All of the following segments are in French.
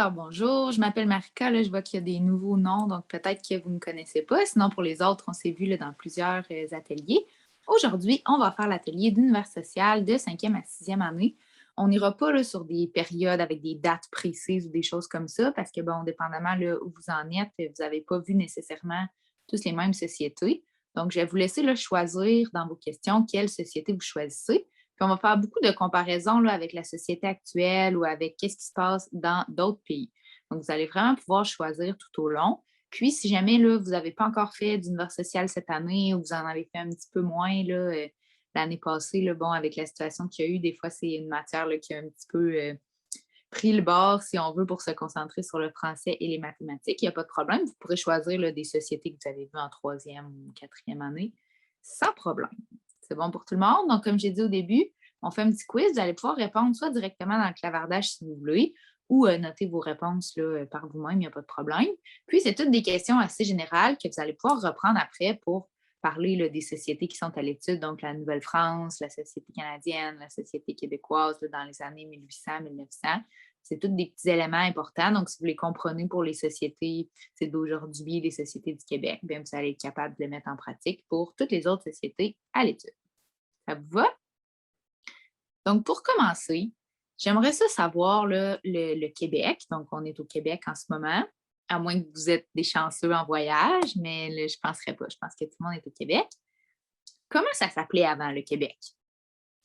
Alors bonjour, je m'appelle Marika, là, je vois qu'il y a des nouveaux noms, donc peut-être que vous ne me connaissez pas. Sinon, pour les autres, on s'est vu là, dans plusieurs ateliers. Aujourd'hui, on va faire l'atelier d'univers social de 5e à 6e année. On n'ira pas là, sur des périodes avec des dates précises ou des choses comme ça, parce que, bon, dépendamment là, où vous en êtes, vous n'avez pas vu nécessairement tous les mêmes sociétés. Donc, je vais vous laisser là, choisir dans vos questions quelle société vous choisissez. Puis on va faire beaucoup de comparaisons là, avec la société actuelle ou avec qu'est-ce qui se passe dans d'autres pays. Donc, vous allez vraiment pouvoir choisir tout au long. Puis, si jamais là, vous n'avez pas encore fait d'univers social cette année ou vous en avez fait un petit peu moins là, l'année passée, là, bon, avec la situation qu'il y a eu, des fois, c'est une matière là, qui a un petit peu pris le bord, si on veut, pour se concentrer sur le français et les mathématiques. Il n'y a pas de problème. Vous pourrez choisir là, des sociétés que vous avez vues en 3e ou 4e année sans problème. C'est bon pour tout le monde. Donc, comme j'ai dit au début, on fait un petit quiz. Vous allez pouvoir répondre soit directement dans le clavardage si vous voulez, ou noter vos réponses là, par vous-même, il n'y a pas de problème. Puis, c'est toutes des questions assez générales que vous allez pouvoir reprendre après pour parler là, des sociétés qui sont à l'étude, donc la Nouvelle-France, la société canadienne, la société québécoise là, dans les années 1800-1900. C'est tous des petits éléments importants. Donc, si vous les comprenez pour les sociétés d'aujourd'hui, les sociétés du Québec, bien, vous allez être capable de les mettre en pratique pour toutes les autres sociétés à l'étude. Ça vous va? Donc, pour commencer, j'aimerais ça savoir là, le Québec. Donc, on est au Québec en ce moment, à moins que vous êtes des chanceux en voyage, mais là, je ne penserais pas. Je pense que tout le monde est au Québec. Comment ça s'appelait avant le Québec?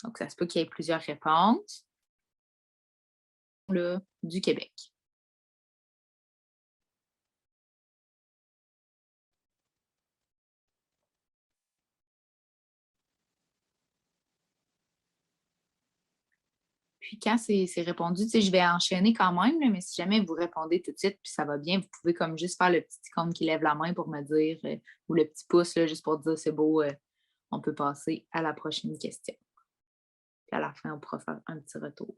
Donc, ça se peut qu'il y ait plusieurs réponses là, du Québec. Puis quand c'est répondu, tu sais, je vais enchaîner quand même, là, mais si jamais vous répondez tout de suite, puis ça va bien, vous pouvez comme juste faire le petit icône qui lève la main pour me dire, ou le petit pouce, là, juste pour dire c'est beau, on peut passer à la prochaine question. Puis à la fin, on pourra faire un petit retour.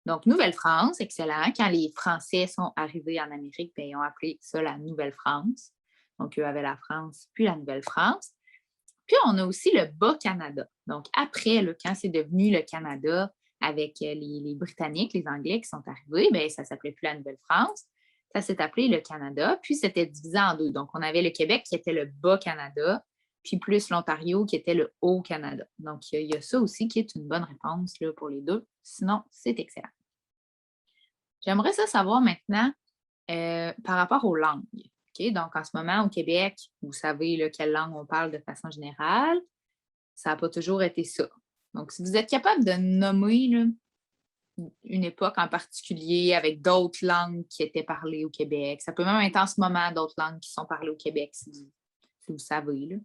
Donc, Nouvelle-France, excellent. Quand les Français sont arrivés en Amérique, bien, ils ont appelé ça la Nouvelle-France. Donc, eux avaient la France, puis la Nouvelle-France. Puis, on a aussi le Bas-Canada. Donc, après, là, quand c'est devenu le Canada avec les Britanniques, les Anglais qui sont arrivés, bien, ça ne s'appelait plus la Nouvelle-France. Ça s'est appelé le Canada. Puis, c'était divisé en deux. Donc, on avait le Québec qui était le Bas-Canada, puis plus l'Ontario qui était le Haut-Canada. Donc, il y a ça aussi qui est une bonne réponse là, pour les deux. Sinon, c'est excellent. J'aimerais ça savoir maintenant par rapport aux langues. OK? Donc, en ce moment, au Québec, vous savez là, quelle langue on parle de façon générale. Ça n'a pas toujours été ça. Donc, si vous êtes capable de nommer là, une époque en particulier avec d'autres langues qui étaient parlées au Québec, ça peut même être en ce moment d'autres langues qui sont parlées au Québec, si vous savez. Là.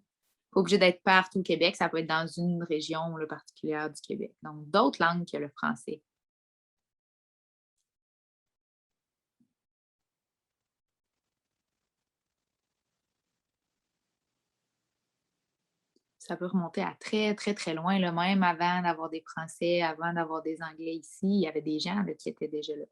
Pas obligé d'être partout au Québec, ça peut être dans une région là, particulière du Québec. Donc, d'autres langues que le français. Ça peut remonter à très, très, très loin, là, même avant d'avoir des Français, avant d'avoir des Anglais ici, il y avait des gens là, qui étaient déjà là.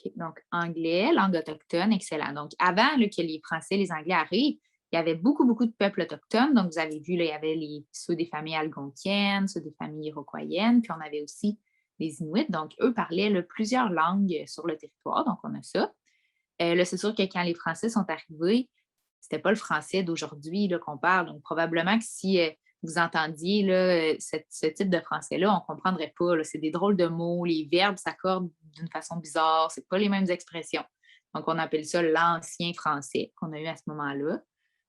OK, donc, anglais, langue autochtone, excellent. Donc, avant là, que les Français, les Anglais arrivent, il y avait beaucoup, beaucoup de peuples autochtones. Donc, vous avez vu, là, il y avait ceux des familles algonquiennes, ceux des familles iroquoiennes, puis on avait aussi les Inuits. Donc, eux parlaient là, plusieurs langues sur le territoire. Donc, on a ça. Là, c'est sûr que quand les Français sont arrivés, c'était pas le français d'aujourd'hui là, qu'on parle. Donc, probablement que si vous entendiez là, ce type de français-là, on ne comprendrait pas. Là. C'est des drôles de mots, les verbes s'accordent d'une façon bizarre, c'est pas les mêmes expressions. Donc, on appelle ça l'ancien français qu'on a eu à ce moment-là.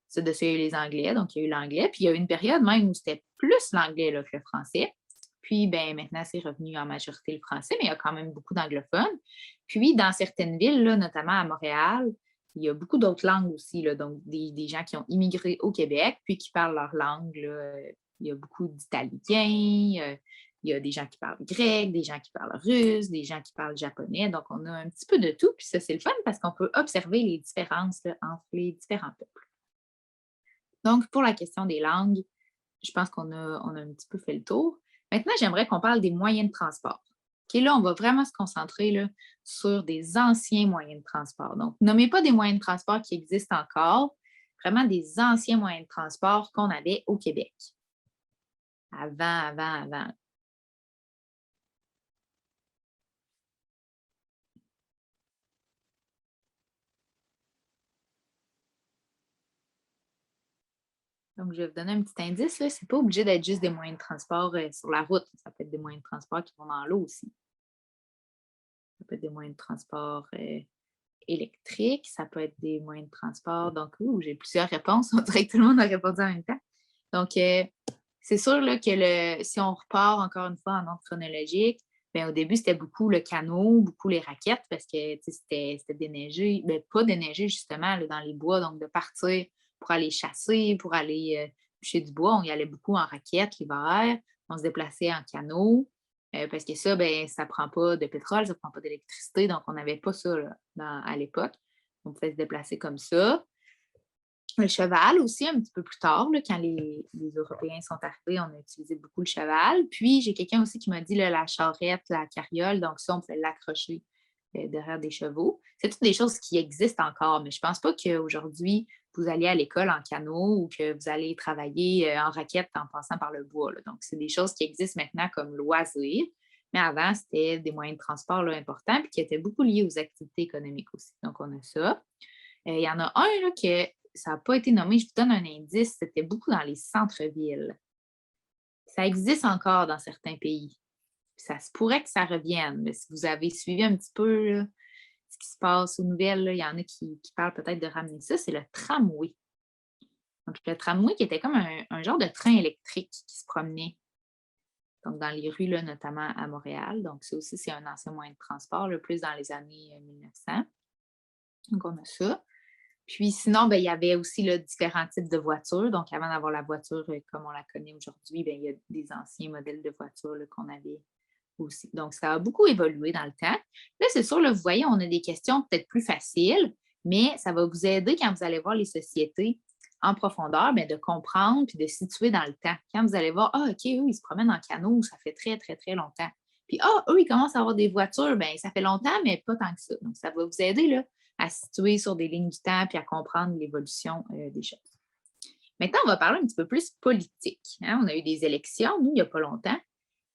Ça, dessus, il y a eu les Anglais, donc il y a eu l'anglais. Puis il y a eu une période même où c'était plus l'anglais là, que le français. Puis ben, maintenant, c'est revenu en majorité le français, mais il y a quand même beaucoup d'anglophones. Puis, dans certaines villes, là, notamment à Montréal, il y a beaucoup d'autres langues aussi, là, donc des gens qui ont immigré au Québec, puis qui parlent leur langue. Là. Il y a beaucoup d'Italiens, il y a des gens qui parlent grec, des gens qui parlent russe, des gens qui parlent japonais. Donc, on a un petit peu de tout. Puis ça, c'est le fun parce qu'on peut observer les différences là, entre les différents peuples. Donc, pour la question des langues, je pense qu'on a un petit peu fait le tour. Maintenant, j'aimerais qu'on parle des moyens de transport. OK, là, on va vraiment se concentrer là, sur des anciens moyens de transport. Donc, nommez pas des moyens de transport qui existent encore, vraiment des anciens moyens de transport qu'on avait au Québec. Avant. Donc, je vais vous donner un petit indice, là. C'est pas obligé d'être juste des moyens de transport sur la route. Ça peut être des moyens de transport qui vont dans l'eau aussi. Ça peut être des moyens de transport électriques. Ça peut être des moyens de transport. Donc, j'ai plusieurs réponses. On dirait que tout le monde a répondu en même temps. Donc, c'est sûr là, que si on repart encore une fois en ordre chronologique, bien, au début, c'était beaucoup le canot, beaucoup les raquettes parce que c'était déneigé. Bien, pas déneigé justement là, dans les bois. Donc, de partir pour aller chasser, pour aller bûcher du bois, on y allait beaucoup en raquettes l'hiver. On se déplaçait en canot parce que ça, ben, ça ne prend pas de pétrole, ça ne prend pas d'électricité. Donc, on n'avait pas ça là, à l'époque. On pouvait se déplacer comme ça. Le cheval aussi, un petit peu plus tard, là, quand les Européens sont arrivés, on a utilisé beaucoup le cheval. Puis, j'ai quelqu'un aussi qui m'a dit là, la charrette, la carriole, donc ça, on pouvait l'accrocher derrière des chevaux. C'est toutes des choses qui existent encore, mais je ne pense pas qu'aujourd'hui, vous allez à l'école en canot ou que vous allez travailler en raquette en passant par le bois, là. Donc, c'est des choses qui existent maintenant comme loisir, mais avant, c'était des moyens de transport là, importants puis qui étaient beaucoup liés aux activités économiques aussi. Donc, on a ça. Il y en a un là, que ça n'a pas été nommé, je vous donne un indice, c'était beaucoup dans les centres-villes. Ça existe encore dans certains pays. Ça se pourrait que ça revienne. Mais si vous avez suivi un petit peu là, ce qui se passe aux nouvelles, là, il y en a qui parlent peut-être de ramener ça, c'est le tramway. Donc, le tramway qui était comme un genre de train électrique qui se promenait donc dans les rues, là, notamment à Montréal. Donc, ça aussi, c'est un ancien moyen de transport, là, plus dans les années 1900. Donc, on a ça. Puis sinon, ben, il y avait aussi là, différents types de voitures. Donc, avant d'avoir la voiture comme on la connaît aujourd'hui, ben, il y a des anciens modèles de voitures là, qu'on avait aussi. Donc, ça a beaucoup évolué dans le temps. Là, c'est sûr, là, vous voyez, on a des questions peut-être plus faciles, mais ça va vous aider quand vous allez voir les sociétés en profondeur, ben, de comprendre puis de situer dans le temps. Quand vous allez voir, OK, eux, ils se promènent en canot, ça fait très, très, très longtemps. Puis, eux, ils commencent à avoir des voitures, ben, ça fait longtemps, mais pas tant que ça. Donc, ça va vous aider là, à situer sur des lignes du temps puis à comprendre l'évolution des choses. Maintenant, on va parler un petit peu plus politique, hein. On a eu des élections, nous, il n'y a pas longtemps.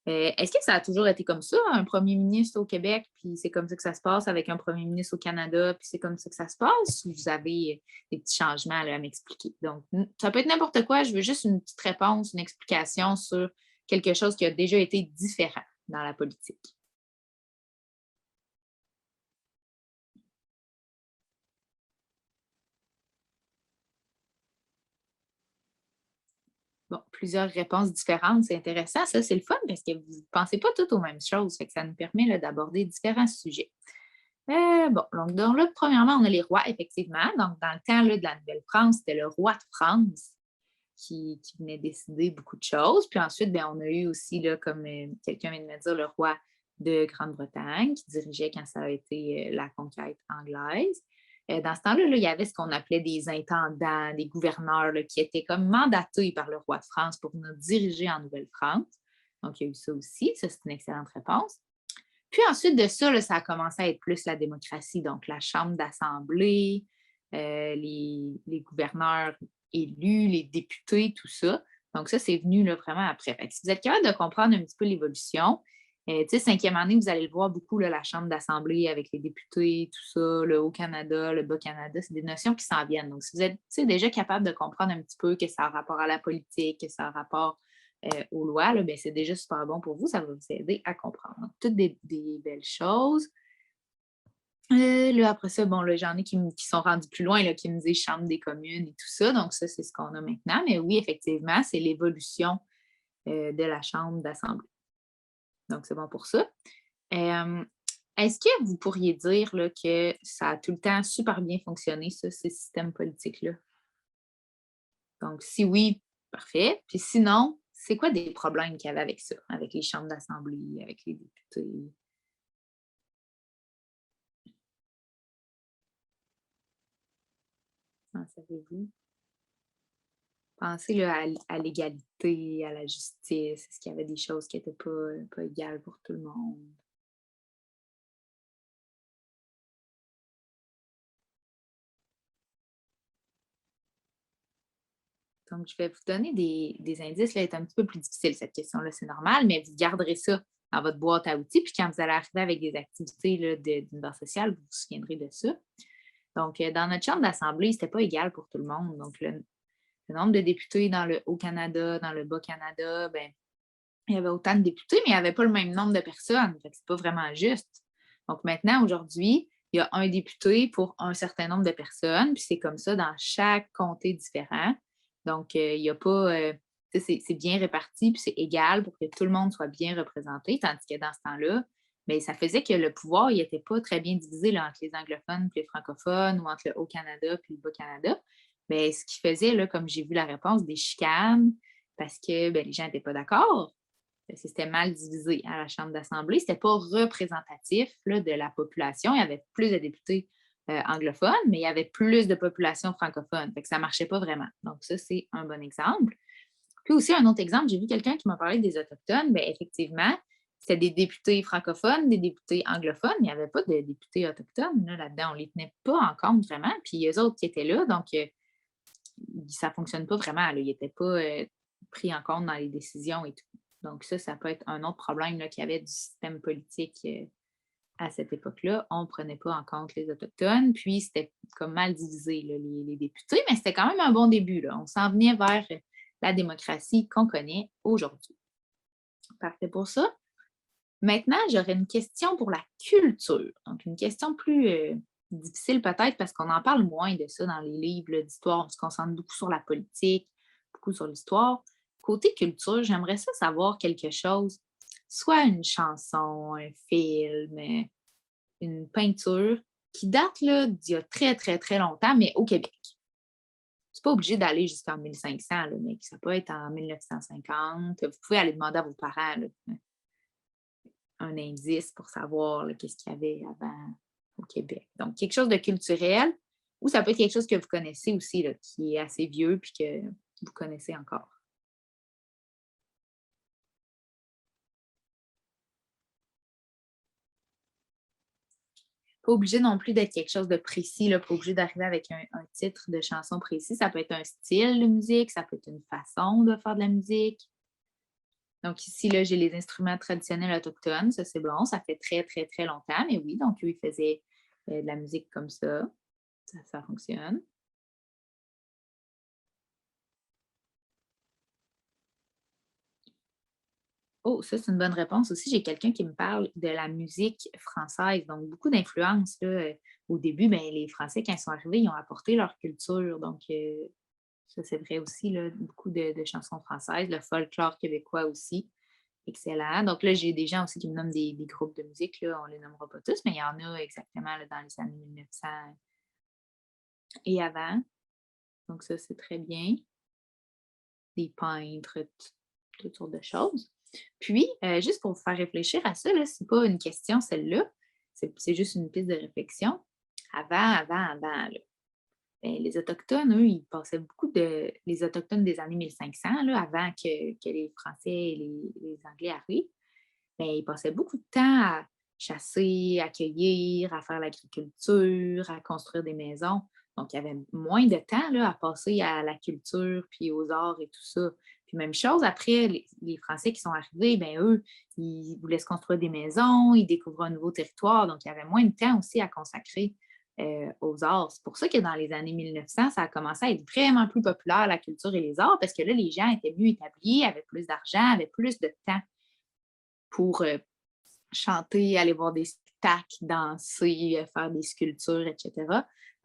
Est-ce que ça a toujours été comme ça, un premier ministre au Québec, puis c'est comme ça que ça se passe avec un premier ministre au Canada, puis c'est comme ça que ça se passe, ou vous avez des petits changements là, à m'expliquer? Donc, ça peut être n'importe quoi, je veux juste une petite réponse, une explication sur quelque chose qui a déjà été différent dans la politique. Bon, plusieurs réponses différentes, c'est intéressant. Ça, c'est le fun parce que vous ne pensez pas toutes aux mêmes choses. Fait que ça nous permet là, d'aborder différents sujets. Donc là, premièrement, on a les rois, effectivement. Donc, dans le temps là, de la Nouvelle-France, c'était le roi de France qui venait décider beaucoup de choses. Puis ensuite, bien, on a eu aussi, là, comme quelqu'un vient de me dire, le roi de Grande-Bretagne qui dirigeait quand ça a été la conquête anglaise. Dans ce temps-là, là, il y avait ce qu'on appelait des intendants, des gouverneurs là, qui étaient comme mandatés par le roi de France pour venir diriger en Nouvelle-France. Donc, il y a eu ça aussi. Ça, c'est une excellente réponse. Puis ensuite de ça, là, ça a commencé à être plus la démocratie, donc la Chambre d'Assemblée, les gouverneurs élus, les députés, tout ça. Donc ça, c'est venu là, vraiment après. Fait que si vous êtes capable de comprendre un petit peu l'évolution, tu sais, cinquième année, vous allez le voir beaucoup, là, la Chambre d'Assemblée avec les députés, tout ça, le Haut-Canada, le Bas-Canada, c'est des notions qui s'en viennent. Donc, si vous êtes déjà capable de comprendre un petit peu que ça a rapport à la politique, que ça a rapport aux lois, là, ben, c'est déjà super bon pour vous, ça va vous aider à comprendre. Donc, toutes des belles choses. Là, après ça, bon, là, j'en ai qui sont rendus plus loin, là, qui me disent Chambre des communes et tout ça. Donc, ça, c'est ce qu'on a maintenant. Mais oui, effectivement, c'est l'évolution de la Chambre d'Assemblée. Donc, c'est bon pour ça. Est-ce que vous pourriez dire là, que ça a tout le temps super bien fonctionné, ça, ces systèmes politiques-là? Donc, si oui, parfait. Puis sinon, c'est quoi des problèmes qu'il y avait avec ça, avec les chambres d'assemblée, avec les députés? En savez-vous? Pensez là, à l'égalité, à la justice. Est-ce qu'il y avait des choses qui n'étaient pas égales pour tout le monde? Donc, je vais vous donner des indices. Là, elle est un petit peu plus difficile, cette question-là, c'est normal, mais vous garderez ça dans votre boîte à outils. Puis quand vous allez arriver avec des activités là, d'univers social, vous vous souviendrez de ça. Donc, dans notre chambre d'assemblée, ce n'était pas égal pour tout le monde. Donc, le nombre de députés dans le Haut-Canada, dans le Bas-Canada, ben, il y avait autant de députés, mais il n'y avait pas le même nombre de personnes. Fait que c'est pas vraiment juste. Donc maintenant, aujourd'hui, il y a un député pour un certain nombre de personnes, puis c'est comme ça dans chaque comté différent. Donc, il n'y a pas. C'est bien réparti, puis c'est égal pour que tout le monde soit bien représenté, tandis que dans ce temps-là, mais ça faisait que le pouvoir, il n'était pas très bien divisé là, entre les anglophones et les francophones, ou entre le Haut-Canada et le Bas-Canada. Mais ce qui faisait, là, comme j'ai vu la réponse, des chicanes, parce que ben, les gens n'étaient pas d'accord. C'était mal divisé à la Chambre d'Assemblée. Ce n'était pas représentatif là, de la population. Il y avait plus de députés anglophones, mais il y avait plus de population francophone. Fait que ça ne marchait pas vraiment. Donc, ça, c'est un bon exemple. Puis aussi, un autre exemple, j'ai vu quelqu'un qui m'a parlé des Autochtones. Bien, effectivement, c'était des députés francophones, des députés anglophones. Il n'y avait pas de députés autochtones là-dedans. On ne les tenait pas en compte vraiment. Puis eux autres qui étaient là, donc ça ne fonctionne pas vraiment. Là. Ils n'étaient pas pris en compte dans les décisions et tout. Donc ça peut être un autre problème qu'il y avait du système politique à cette époque-là. On ne prenait pas en compte les Autochtones, puis c'était comme mal divisé, là, les députés, mais c'était quand même un bon début. Là. On s'en venait vers la démocratie qu'on connaît aujourd'hui. Parfait pour ça. Maintenant, j'aurais une question pour la culture. Donc, une question plus difficile peut-être parce qu'on en parle moins de ça dans les livres d'histoire. On se concentre beaucoup sur la politique, beaucoup sur l'histoire. Côté culture, j'aimerais ça savoir quelque chose, soit une chanson, un film, une peinture qui date là, d'il y a très, très, très longtemps, mais au Québec. C'est pas obligé d'aller jusqu'en 1500, là, mais ça peut être en 1950. Vous pouvez aller demander à vos parents là, un indice pour savoir qu'est-ce qu'il y avait avant au Québec. Donc, quelque chose de culturel, ou ça peut être quelque chose que vous connaissez aussi, là, qui est assez vieux puis que vous connaissez encore. Pas obligé non plus d'être quelque chose de précis, là, pas obligé d'arriver avec un titre de chanson précis. Ça peut être un style de musique, ça peut être une façon de faire de la musique. Donc ici, là, j'ai les instruments traditionnels autochtones, ça c'est bon, ça fait très, très, très longtemps, mais oui, donc eux, ils faisaient de la musique comme ça fonctionne. Oh, ça, c'est une bonne réponse aussi. J'ai quelqu'un qui me parle de la musique française, donc beaucoup d'influence. Au début, ben, les Français, quand ils sont arrivés, ils ont apporté leur culture. Donc, ça, c'est vrai aussi, là, beaucoup de chansons françaises, le folklore québécois aussi. Excellent. Donc là, j'ai des gens aussi qui me nomment des groupes de musique. Là, on ne les nommera pas tous, mais il y en a exactement là, dans les années 1900 et avant. Donc, ça, c'est très bien. Des peintres, toutes sortes de choses. Puis, juste pour vous faire réfléchir à ça, ce n'est pas une question, celle-là, c'est juste une piste de réflexion. Avant, là, ben, les Autochtones, eux, ils passaient beaucoup de. Les Autochtones des années 1500, là, avant que les Français et les Anglais arrivent, ben, ils passaient beaucoup de temps à chasser, à cueillir, à faire l'agriculture, à construire des maisons. Donc, il y avait moins de temps là, à passer à la culture, puis aux arts et tout ça. Puis même chose, après, les Français qui sont arrivés, ben eux, ils voulaient se construire des maisons, ils découvraient un nouveau territoire. Donc, il y avait moins de temps aussi à consacrer aux arts. C'est pour ça que dans les années 1900, ça a commencé à être vraiment plus populaire, la culture et les arts, parce que là, les gens étaient mieux établis, avaient plus d'argent, avaient plus de temps pour chanter, aller voir des spectacles, danser, faire des sculptures, etc.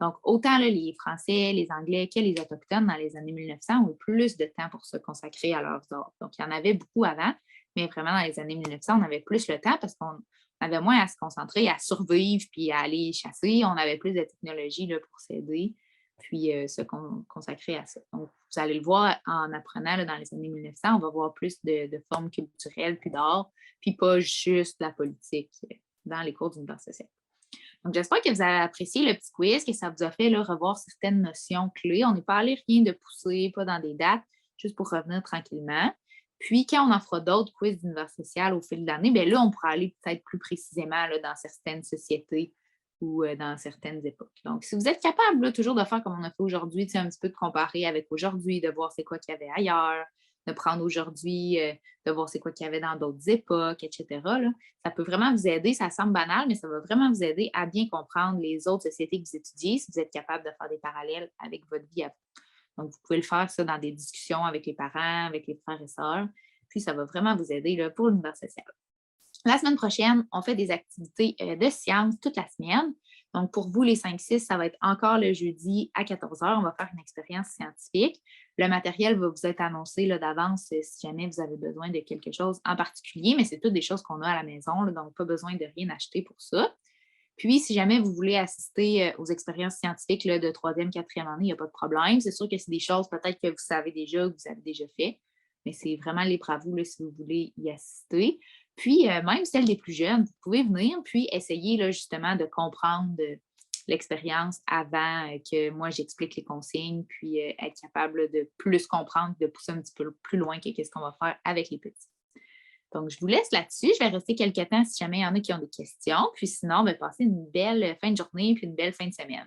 Donc, autant là, les Français, les Anglais que les Autochtones dans les années 1900 ont eu plus de temps pour se consacrer à leurs arts. Donc, il y en avait beaucoup avant, mais vraiment dans les années 1900, on avait plus le temps parce qu'on avait moins à se concentrer, à survivre puis à aller chasser. On avait plus de technologie là, pour s'aider puis se consacrer à ça. Donc, vous allez le voir en apprenant là, dans les années 1900, on va voir plus de formes culturelles puis d'art, puis pas juste la politique dans les cours d'univers social. Donc, j'espère que vous avez apprécié le petit quiz, que ça vous a fait là, revoir certaines notions clés. On n'est pas allé rien de poussé, pas dans des dates, juste pour revenir tranquillement. Puis, quand on en fera d'autres quiz d'univers social au fil de l'année, bien là, on pourra aller peut-être plus précisément là, dans certaines sociétés ou dans certaines époques. Donc, si vous êtes capable là, toujours de faire comme on a fait aujourd'hui, un petit peu de comparer avec aujourd'hui, de voir c'est quoi qu'il y avait ailleurs, de prendre aujourd'hui, de voir c'est quoi qu'il y avait dans d'autres époques, etc. Là, ça peut vraiment vous aider. Ça semble banal, mais ça va vraiment vous aider à bien comprendre les autres sociétés que vous étudiez si vous êtes capable de faire des parallèles avec votre vie à vous. Donc, vous pouvez le faire ça dans des discussions avec les parents, avec les frères et sœurs. Puis, ça va vraiment vous aider là, pour l'univers social. La semaine prochaine, on fait des activités de sciences toute la semaine. Donc, pour vous, les 5-6, ça va être encore le jeudi à 14 heures. On va faire une expérience scientifique. Le matériel va vous être annoncé là, d'avance si jamais vous avez besoin de quelque chose en particulier, mais c'est toutes des choses qu'on a à la maison, là, donc pas besoin de rien acheter pour ça. Puis, si jamais vous voulez assister aux expériences scientifiques là, de troisième, quatrième année, il n'y a pas de problème. C'est sûr que c'est des choses peut-être que vous savez déjà ou que vous avez déjà fait, mais c'est vraiment libre à vous là, si vous voulez y assister. Puis, même celles des plus jeunes, vous pouvez venir puis essayer là, justement de comprendre l'expérience avant que moi j'explique les consignes, puis être capable de plus comprendre, de pousser un petit peu plus loin que ce qu'on va faire avec les petits. Donc, je vous laisse là-dessus. Je vais rester quelques temps si jamais il y en a qui ont des questions. Puis sinon, passez une belle fin de journée puis une belle fin de semaine.